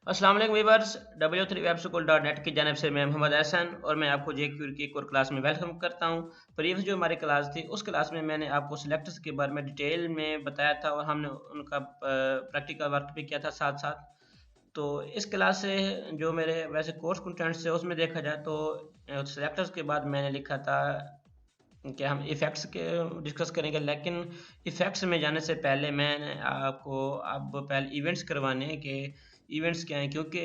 अस्सलाम वालेकुम viewers, W3Webschool.net की जानिब से मैं मोहम्मद एहसन और मैं आपको JQuery की एक और क्लास में वेलकम करता हूं। प्रीवियस जो हमारी क्लास थी उस क्लास में मैंने आपको सिलेक्टर्स के बारे में डिटेल में बताया था और हमने उनका प्रैक्टिकल वर्क भी किया था साथ साथ। तो इस क्लास से जो मेरे वैसे कोर्स कंटेंट्स थे उसमें देखा जाए तो सिलेक्टर्स के बाद मैंने लिखा था कि हम इफ़ेक्ट्स के डिस्कस करेंगे, लेकिन इफ़ेक्ट्स में जाने से पहले मैंने आपको अब पहले इवेंट्स करवाने हैं कि इवेंट्स क्या हैं, क्योंकि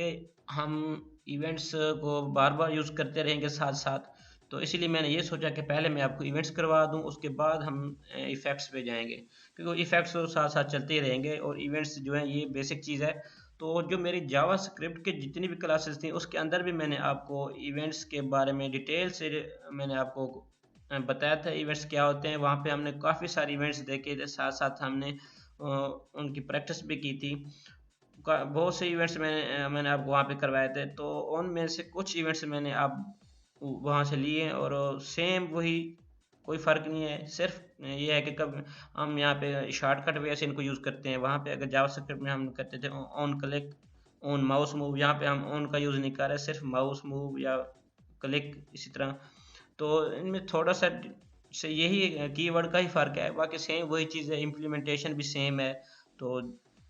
हम इवेंट्स को बार बार यूज़ करते रहेंगे साथ साथ। तो इसीलिए मैंने ये सोचा कि पहले मैं आपको इवेंट्स करवा दूं, उसके बाद हम इफ़ेक्ट्स पे जाएंगे, क्योंकि इफ़ेक्ट्स तो साथ साथ चलते ही रहेंगे और इवेंट्स जो हैं ये बेसिक चीज़ है। तो जो मेरी जावा स्क्रिप्ट के जितनी भी क्लासेस थी उसके अंदर भी मैंने आपको इवेंट्स के बारे में डिटेल से मैंने आपको बताया था इवेंट्स क्या होते हैं। वहाँ पे हमने काफ़ी सारे इवेंट्स देखे थे, साथ साथ हमने उनकी प्रैक्टिस भी की थी। बहुत से इवेंट्स मैंने आपको वहाँ पे करवाए थे, तो उनमें से कुछ इवेंट्स मैंने आप वहाँ से लिए हैं और सेम वही, कोई फ़र्क नहीं है। सिर्फ ये है कि कब हम यहाँ पे शॉर्टकट वे से इनको यूज़ करते हैं। वहाँ पे अगर जावास्क्रिप्ट में हम करते थे on click, on mouse move, यहाँ पे हम ऑन का यूज़ नहीं कर रहे, सिर्फ माउस मूव या क्लिक इसी तरह। तो इनमें थोड़ा सा से यही कीवर्ड का ही फ़र्क है, बाकी सेम वही चीज़ है, इम्प्लीमेंटेशन भी सेम है। तो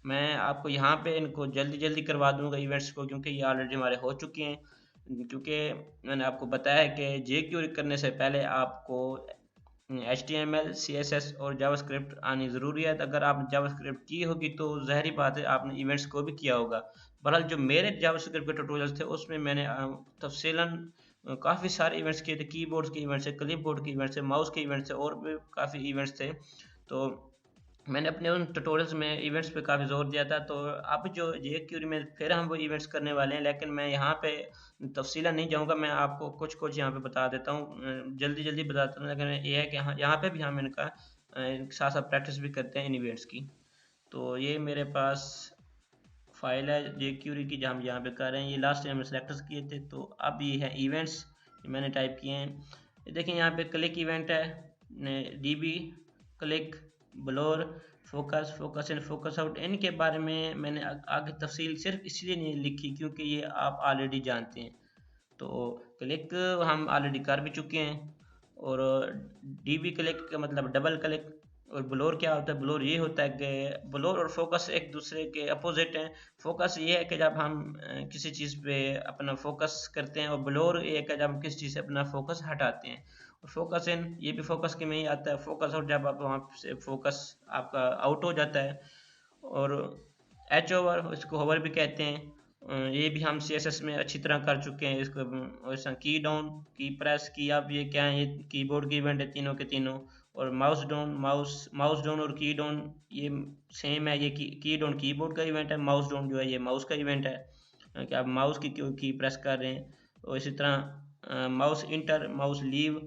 मैं आपको यहाँ पे इनको जल्दी जल्दी करवा दूंगा इवेंट्स को, क्योंकि ये ऑलरेडी हमारे हो चुके हैं। क्योंकि मैंने आपको बताया कि जेक्यूरी करने से पहले आपको HTML, CSS और जावास्क्रिप्ट आनी ज़रूरी है। तो अगर आपने जावास्क्रिप्ट की होगी तो ज़ाहिर बात है आपने इवेंट्स को भी किया होगा। बहरहाल जो मेरे जावास्क्रिप्ट के ट्यूटोरियल्स थे उसमें मैंने तफसीलन काफ़ी सारे इवेंट्स किए थे। कीबोर्ड्स के इवेंट्स थे, क्लिपबोर्ड के इवेंट्स थे, माउस के इवेंट्स थे और भी काफ़ी इवेंट्स थे। तो मैंने अपने उन ट्यूटोरियल्स में इवेंट्स पे काफ़ी ज़ोर दिया था। तो अब जो जेक्यूरी में फिर हम वो इवेंट्स करने वाले हैं, लेकिन मैं यहाँ पे तफसीला नहीं जाऊँगा। मैं आपको कुछ कुछ यहाँ पे बता देता हूँ, जल्दी जल्दी बताता हूँ, लेकिन ये है कि यहाँ पे भी हम इनका साथ साथ प्रैक्टिस भी करते हैं इन इवेंट्स की। तो ये मेरे पास फाइल है जेक्यूरी की, जहाँ हम यहाँ पे कर रहे हैं। ये लास्ट टाइम सेलेक्टर्स किए थे, तो अब ये है इवेंट्स, मैंने टाइप किए हैं। ये देखें यहाँ पे क्लिक इवेंट है, DB, click, blur, focus, focus in, focus out. इनके बारे में मैंने आगे तफसील सिर्फ इसलिए नहीं लिखी क्योंकि ये आप ऑलरेडी जानते हैं। तो क्लिक हम ऑलरेडी कर भी चुके हैं, और DB क्लिक का मतलब डबल क्लिक। और ब्लोर क्या होता है? ब्लोर ये होता है कि ब्लोर और फोकस एक दूसरे के अपोजिट हैं। फोकस ये है कि जब हम किसी चीज़ पे अपना फोकस करते हैं, और ब्लोर ये है कि जब हम किसी चीज़ से अपना फोकस हटाते हैं। और फोकस इन ये भी फोकस के में ही आता है। फोकस आउट जब आप वहाँ से फोकस आपका आउट हो जाता है। और एच ओवर, इसको होवर भी कहते हैं। ये भी हम CSS में अच्छी तरह कर चुके हैं इसको। वैसा की डाउन, की प्रेस, की अप, ये क्या है? ये कीबोर्ड की इवेंट है तीनों के तीनों। और माउस डाउन, माउस डाउन और की डाउन ये सेम है। ये की डाउन कीबोर्ड का इवेंट है, माउस डाउन जो है ये माउस का इवेंट है, कि आप माउस की प्रेस कर रहे हैं। और इसी तरह माउस इंटर, माउस लीव,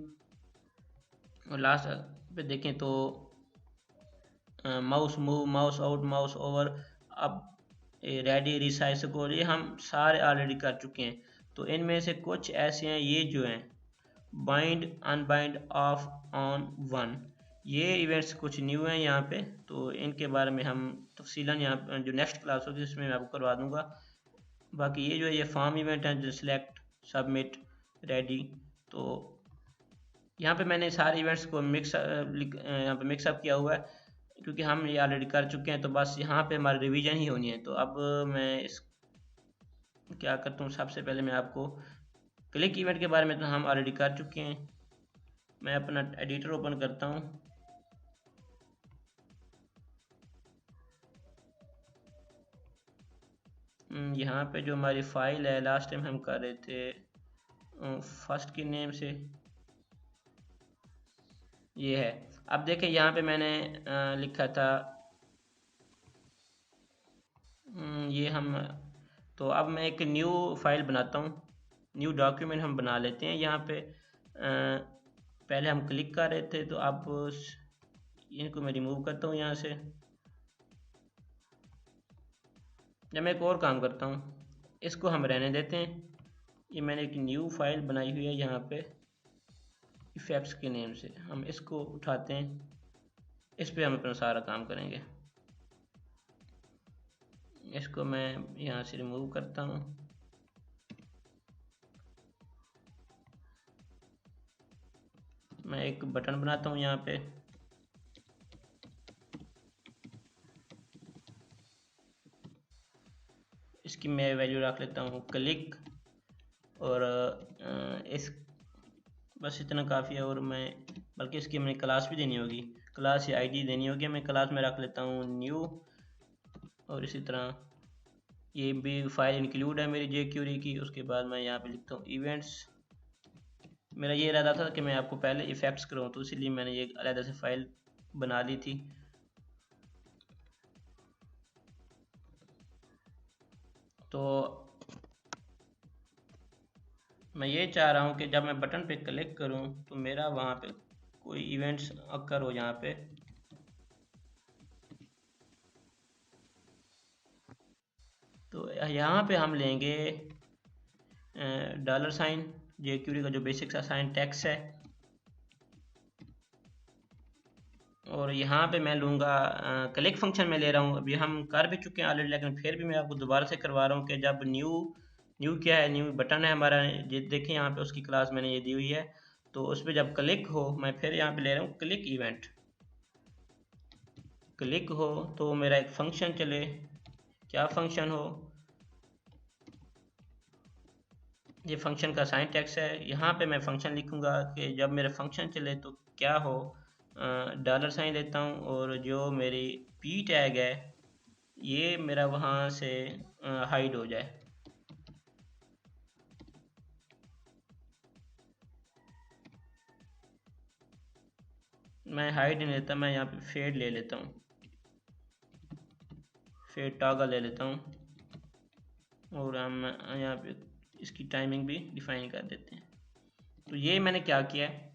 और लास्ट पे देखें तो mouse move, mouse out, mouse over. अब रेडी, रिसाइज को ये हम सारे ऑलरेडी कर चुके हैं। तो इनमें से कुछ ऐसे हैं ये जो हैं, bind, unbind, of, on, one. ये इवेंट्स कुछ न्यू हैं यहाँ पे, तो इनके बारे में हम तफसीलन यहाँ जो नेक्स्ट क्लास होगी उसमें मैं आपको करवा दूंगा। बाकी ये जो है ये फॉर्म इवेंट है, जो सिलेक्ट, सबमिट, रेडी। तो यहाँ पे मैंने सारे इवेंट्स को यहाँ पे मिक्सअप किया हुआ है, क्योंकि हम ये ऑलरेडी कर चुके हैं। तो बस यहाँ पे हमारी रिवीजन ही होनी है। तो अब मैं इस क्या करता हूँ, सबसे पहले मैं आपको क्लिक इवेंट के बारे में तो हम ऑलरेडी कर चुके हैं। मैं अपना एडिटर ओपन करता हूँ। यहाँ पे जो हमारी फाइल है लास्ट टाइम हम कर रहे थे फर्स्ट के नेम से, ये है। अब देखें यहाँ पे मैंने लिखा था ये हम, तो अब मैं एक न्यू फाइल बनाता हूँ, न्यू डॉक्यूमेंट हम बना लेते हैं। यहाँ पे पहले हम क्लिक कर रहे थे, तो अब इनको मैं रिमूव करता हूँ यहाँ से। जब मैं एक और काम करता हूँ, इसको हम रहने देते हैं। ये मैंने एक न्यू फाइल बनाई हुई है यहाँ पे इफेक्ट्स के नेम से, हम इसको उठाते हैं। इस पे हम अपना सारा काम करेंगे। इसको मैं यहाँ से रिमूव करता हूँ। मैं एक बटन बनाता हूँ यहाँ पे, इसकी मैं वैल्यू रख लेता हूँ क्लिक, और इस बस इतना काफ़ी है। और मैं बल्कि इसकी हमें क्लास भी देनी होगी, क्लास या आईडी देनी होगी। मैं क्लास में रख लेता हूँ न्यू, और इसी तरह ये भी फाइल इंक्लूड है मेरी jQuery की। उसके बाद मैं यहाँ पे लिखता हूँ इवेंट्स। मेरा ये इरादा था कि मैं आपको पहले इफ़ेक्ट्स कराऊँ, तो इसीलिए मैंने ये अलग से फाइल बना ली थी। तो मैं ये चाह रहा हूँ कि जब मैं बटन पे क्लिक करूँ तो मेरा वहाँ पे कोई इवेंट्स अकर हो यहाँ पे। तो यहाँ पे हम लेंगे $, jQuery का जो बेसिक सा साइन टैक्स है, और यहाँ पे मैं लूँगा क्लिक फंक्शन में ले रहा हूँ। अभी हम कर भी चुके हैं ऑलरेडी, लेकिन फिर भी मैं आपको दोबारा से करवा रहा हूँ कि जब न्यू क्या है, न्यू बटन है हमारा, ये देखिए यहाँ पे उसकी क्लास मैंने ये दी हुई है। तो उस पर जब क्लिक हो, मैं फिर यहाँ पे ले रहा हूँ क्लिक इवेंट। क्लिक हो तो मेरा एक फंक्शन चले, क्या फंक्शन हो, ये फंक्शन का साइन टैक्स है। यहाँ पे मैं फंक्शन लिखूँगा कि जब मेरे फंक्शन चले तो क्या हो, $, देता हूँ, और जो मेरी पी टैग है ये मेरा वहाँ से हाइड हो जाए। मैं हाइड नहीं लेता, मैं यहाँ पे फेड ले लेता हूँ, फेड टॉगल ले लेता हूँ, और हम यहाँ पे इसकी टाइमिंग भी डिफाइन कर देते हैं। तो ये मैंने क्या किया है,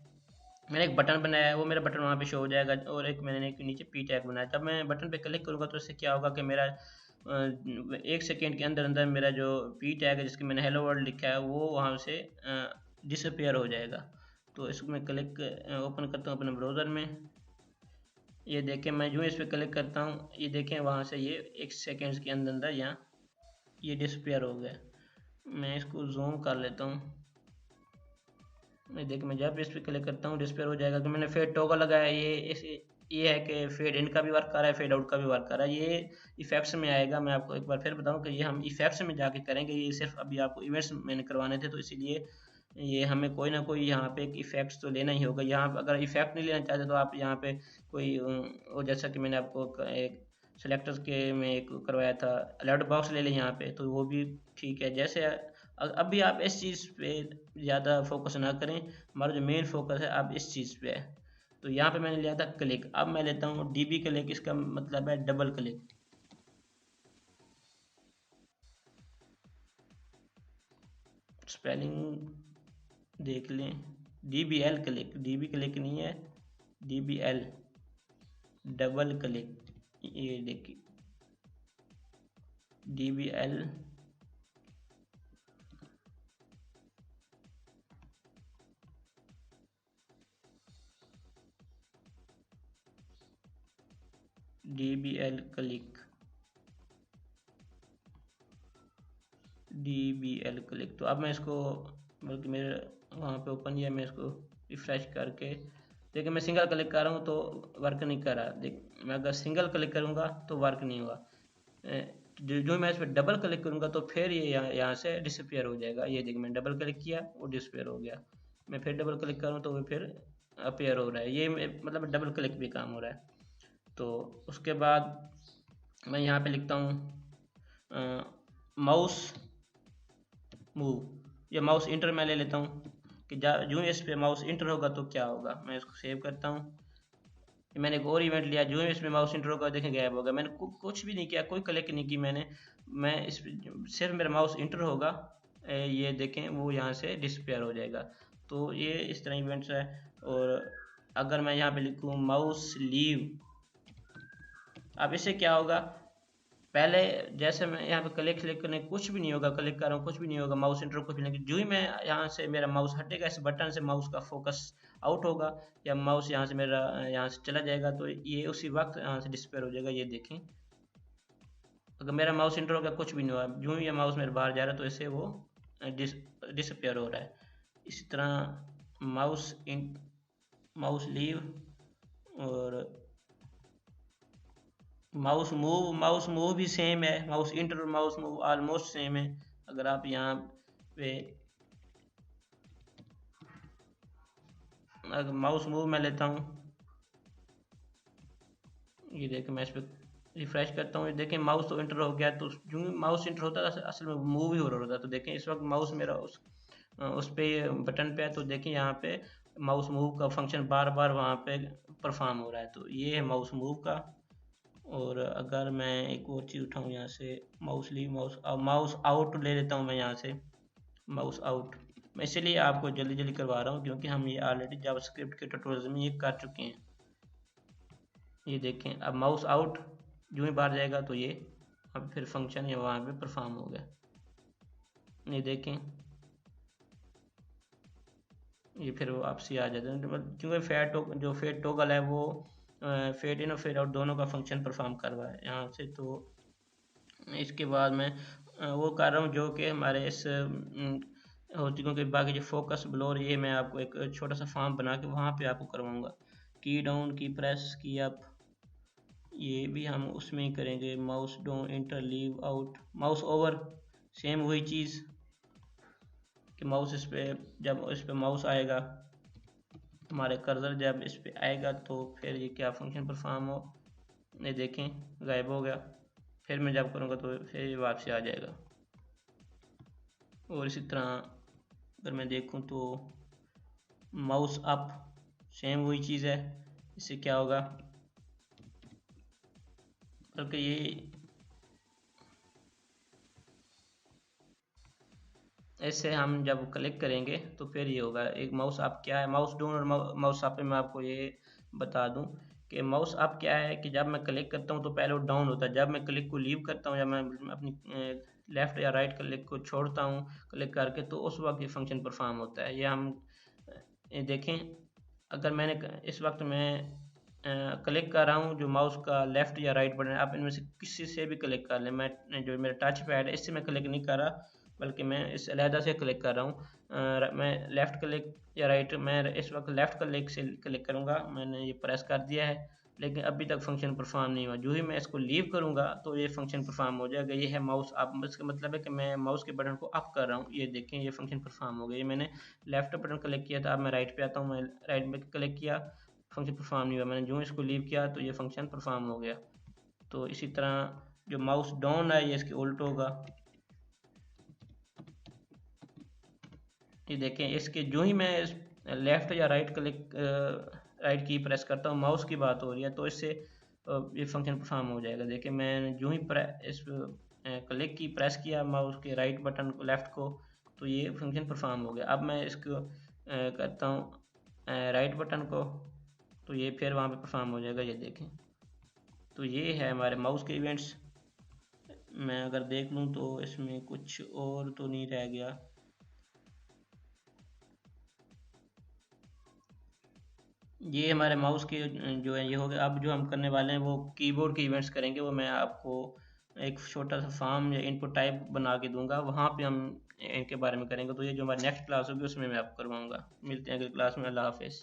मैंने एक बटन बनाया है, वो मेरा बटन वहाँ पे शो हो जाएगा, और एक मैंने एक नीचे पी टैग बनाया। जब मैं बटन पे क्लिक करूँगा तो इससे क्या होगा कि मेरा 1 सेकेंड के अंदर अंदर मेरा जो पी टैग है जिसके मैंने हेलो वर्ल्ड लिखा है वो वहाँ से डिसअपेयर हो जाएगा। तो इसको मैं क्लिक ओपन करता हूँ अपने ब्राउज़र में। ये देखें, मैं यूँ इस पर क्लिक करता हूँ, ये देखें वहाँ से ये 1 सेकेंड के अंदर अंदर यहाँ ये डिसअपेयर हो गया। मैं इसको जूम कर लेता हूँ। मैं देख, मैं जब इस पर क्लिक करता हूँ डिस्पेयर हो जाएगा। कि मैंने फेड टॉगल लगाया, ये है कि फेड इन का भी वर्क कर रहा है, फेड आउट का भी वर्क कर रहा है। ये इफेक्ट्स में आएगा। मैं आपको एक बार फिर बताऊं कि ये हम इफेक्ट्स में जाके करेंगे, ये सिर्फ अभी आपको इवेंट्स मैंने करवाने थे, तो इसीलिए ये हमें कोई ना कोई यहाँ पे एक इफेक्ट्स तो लेना ही होगा। यहाँ पे अगर इफेक्ट नहीं लेना चाहते तो आप यहाँ पे कोई और जैसा कि मैंने आपको एक सेलेक्टर्स के में एक करवाया था, अलर्ट बॉक्स ले लें यहाँ पे, तो वो भी ठीक है। जैसे अभी आप इस चीज़ पे ज़्यादा फोकस ना करें, हमारा जो मेन फोकस है अब इस चीज़ पे है। तो यहाँ पे मैंने लिया था क्लिक, अब मैं लेता हूँ डीबी क्लिक, इसका मतलब है डबल क्लिक। स्पेलिंग देख लें, DBL क्लिक, डीबी क्लिक नहीं है, DBL डबल क्लिक। ये देखिए DBL क्लिक, DBL क्लिक। तो अब मैं इसको, बल्कि मेरे वहाँ पे ओपन किया, मैं इसको रिफ्रेश करके देखिए, मैं सिंगल क्लिक कर रहा हूँ तो वर्क नहीं कर रहा। देख, मैं अगर सिंगल क्लिक करूँगा तो वर्क नहीं होगा। जो मैं इस पर डबल क्लिक करूँगा तो फिर ये यहाँ से डिसअपेयर हो जाएगा। ये देखिए, मैंने डबल क्लिक किया वो डिसअपेयर हो गया। मैं फिर डबल क्लिक करूँ तो वो फिर अपेयर हो रहा है। ये मतलब डबल क्लिक भी काम हो रहा है। तो उसके बाद मैं यहाँ पे लिखता हूँ माउस मूव, या माउस इंटर मैं ले लेता हूँ कि जो इस पे माउस इंटर होगा तो क्या होगा। मैं इसको सेव करता हूँ। मैंने एक और इवेंट लिया, जो इसमें माउस इंटर होगा देखें गायब होगा। मैंने कुछ भी नहीं किया, कोई क्लिक नहीं की मैंने, मैं इस सिर्फ मेरा माउस इंटर होगा, ये देखें वो यहाँ से डिसअपेयर हो जाएगा। तो ये इस तरह इवेंट्स है। और अगर मैं यहाँ पे लिखूँ माउस लीव, अब इससे क्या होगा, पहले जैसे मैं यहाँ पे क्लिक क्लिक करने कुछ भी नहीं होगा, क्लिक कर रहा हूँ कुछ भी नहीं होगा, माउस इंटर कुछ भी नहीं, जो ही मैं यहाँ से मेरा माउस हटेगा इस बटन से, माउस का फोकस आउट होगा या माउस यहाँ से मेरा यहाँ से चला जाएगा, तो ये उसी वक्त यहाँ से डिस्पेयर हो जाएगा। ये देखें, अगर मेरा माउस इंटर हो गया कुछ भी नहीं हुआ, जो ही ये माउस मेरे बाहर जा रहा है तो इससे वो डिसअपियर हो रहा है। इसी तरह माउस इन माउस लीव और माउस मूव भी सेम है। माउस इंटर और माउस मूव ऑलमोस्ट सेम है। अगर आप यहाँ पे अगर माउस मूव मैं लेता हूँ, ये देखिए मैं इस पर रिफ्रेश करता हूँ, ये देखें माउस तो इंटर हो गया। तो जो माउस इंटर होता है असल में मूव ही हो रहा होता है। तो देखें इस वक्त माउस मेरा उस पे बटन पे है, तो देखें यहाँ पे माउस मूव का फंक्शन बार बार वहाँ पे परफॉर्म हो रहा है। तो ये है माउस मूव का। और अगर मैं एक और चीज़ उठाऊँ यहाँ से, माउस लीव माउस आउट ले लेता हूँ मैं यहाँ से, माउस आउट। मैं इसलिए आपको जल्दी जल्दी करवा रहा हूँ क्योंकि हम ये ऑलरेडी जावास्क्रिप्ट के ट्यूटोरियल में ये कर चुके हैं। ये देखें अब माउस आउट जो ही बाहर जाएगा तो ये अब फिर फंक्शन ये वहाँ पे परफॉर्म हो गया। ये देखें ये फिर वो आपसे आ जाता है, क्योंकि जो फेट टॉगल है वो फेड इन और फेड आउट दोनों का फंक्शन परफॉर्म कर रहा है यहाँ से। तो इसके बाद मैं वो कर रहा हूँ जो कि हमारे इस होती, क्योंकि बाकी जो फोकस ब्लोर ये मैं आपको एक छोटा सा फॉर्म बना के वहाँ पे आपको करवाऊँगा। की डाउन की प्रेस की अप ये भी हम उसमें ही करेंगे। Mouse down inter leave out mouse over same वही चीज़ कि माउस इस पे जब इस पे माउस आएगा हमारे कर्सर जब इस पे आएगा तो फिर ये क्या फंक्शन परफॉर्म हो, ये देखें गायब हो गया। फिर मैं जब करूँगा तो फिर ये वापसी आ जाएगा। और इसी तरह अगर मैं देखूँ तो माउस अप सेम वही चीज़ है। इससे क्या होगा, बल्कि ये ऐसे हम जब क्लिक करेंगे तो फिर ये होगा। एक माउस अप क्या है, माउस डाउन और माउस अप पे मैं आपको ये बता दूं कि माउस अप क्या है कि जब मैं क्लिक करता हूं तो पहले वो डाउन होता है। जब मैं क्लिक को लीव करता हूं या मैं अपनी लेफ्ट या राइट क्लिक को छोड़ता हूं क्लिक करके तो उस वक्त ये फंक्शन परफॉर्म होता है। ये हम ये देखें अगर मैंने इस वक्त मैं क्लिक कर रहा हूँ जो माउस का लेफ्ट या राइट बटन है, आप इनमें से किसी से भी क्लिक कर लें। मैं जो मेरा टच पैड है इससे मैं क्लिक नहीं कर रहा बल्कि मैं इस अलहदा से क्लिक कर रहा हूँ। मैं लेफ़्ट क्लिक या राइट, मैं इस वक्त लेफ़्ट क्लिक से क्लिक करूँगा। मैंने ये प्रेस कर दिया है लेकिन अभी तक फंक्शन परफॉर्म नहीं हुआ। जो ही मैं इसको लीव करूँगा तो ये फंक्शन परफॉर्म हो जाएगा। ये है माउस अप, इसका मतलब है कि मैं माउस के बटन को अप कर रहा हूँ। ये देखें ये फंक्शन परफॉर्म हो गया। ये मैंने लेफ़्ट बटन क्लिक किया था, अब मैं राइट पे आता हूँ, मैं राइट में क्लिक किया फंक्शन परफॉर्म नहीं हुआ। मैंने जो इसको लीव किया तो ये फंक्शन परफॉर्म हो गया। तो इसी तरह जो माउस डाउन है ये इसके उल्ट होगा। ये देखें इसके जो ही मैं लेफ़्ट या राइट क्लिक राइट की प्रेस करता हूँ, माउस की बात हो रही है तो इससे ये फंक्शन परफॉर्म हो जाएगा। देखिए मैं जो ही इस क्लिक की प्रेस किया माउस के राइट बटन को लेफ़्ट को तो ये फंक्शन परफॉर्म हो गया। अब मैं इसको करता हूँ राइट बटन को तो ये फिर वहाँ पे परफॉर्म हो जाएगा। ये देखें तो ये है हमारे माउस के इवेंट्स। मैं अगर देख लूँ तो इसमें कुछ और तो नहीं रह गया। ये हमारे माउस के जो है ये हो गया। अब जो हम करने वाले हैं वो कीबोर्ड के इवेंट्स करेंगे। वो मैं आपको एक छोटा सा फॉर्म या इनपुट टाइप बना के दूंगा, वहाँ पे हम इनके बारे में करेंगे। तो ये जो हमारी नेक्स्ट क्लास होगी उसमें मैं आपको करवाऊंगा। मिलते हैं अगली क्लास में। अल्लाह हाफिज़।